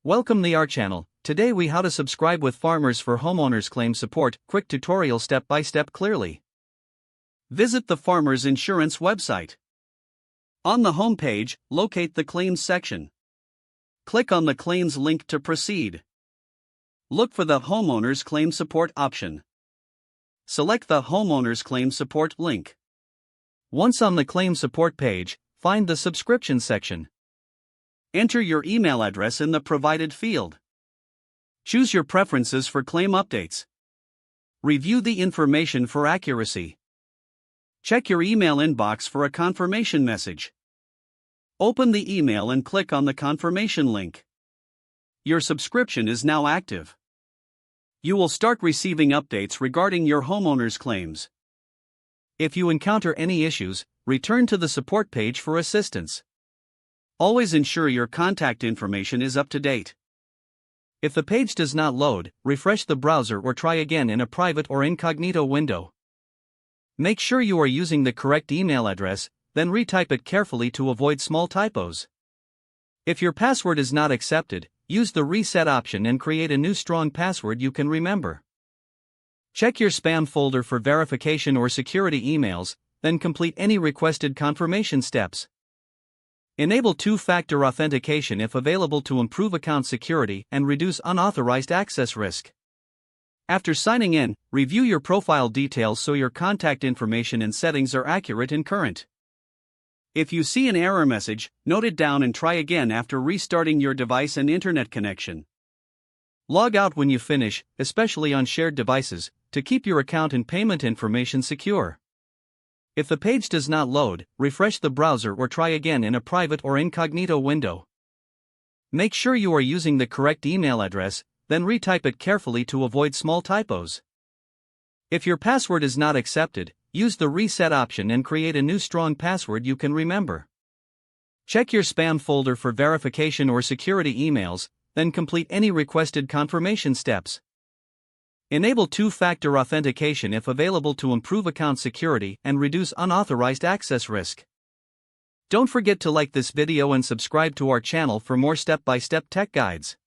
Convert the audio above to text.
Welcome to our channel. Today we how to subscribe with farmers for homeowners claim support. Quick tutorial step by step clearly. Visit the Farmers Insurance website. On the home page, locate the claims section. Click on the claims link to proceed. Look for the homeowners claim support option. Select the homeowners claim support link. Once on the claim support page, find the subscription section. Enter your email address in the provided field. Choose your preferences for claim updates. Review the information for accuracy. Check your email inbox for a confirmation message. Open the email and click on the confirmation link. Your subscription is now active. You will start receiving updates regarding your homeowner's claims. If you encounter any issues, return to the support page for assistance. Always ensure your contact information is up to date. If the page does not load, refresh the browser or try again in a private or incognito window. Make sure you are using the correct email address, then retype it carefully to avoid small typos. If your password is not accepted, use the reset option and create a new strong password you can remember. Check your spam folder for verification or security emails, then complete any requested confirmation steps. Enable two-factor authentication if available to improve account security and reduce unauthorized access risk. After signing in, review your profile details so your contact information and settings are accurate and current. If you see an error message, note it down and try again after restarting your device and internet connection. Log out when you finish, especially on shared devices, to keep your account and payment information secure. If the page does not load, refresh the browser or try again in a private or incognito window. Make sure you are using the correct email address, then retype it carefully to avoid small typos. If your password is not accepted, use the reset option and create a new strong password you can remember. Check your spam folder for verification or security emails, then complete any requested confirmation steps. Enable two-factor authentication if available to improve account security and reduce unauthorized access risk. Don't forget to like this video and subscribe to our channel for more step-by-step tech guides.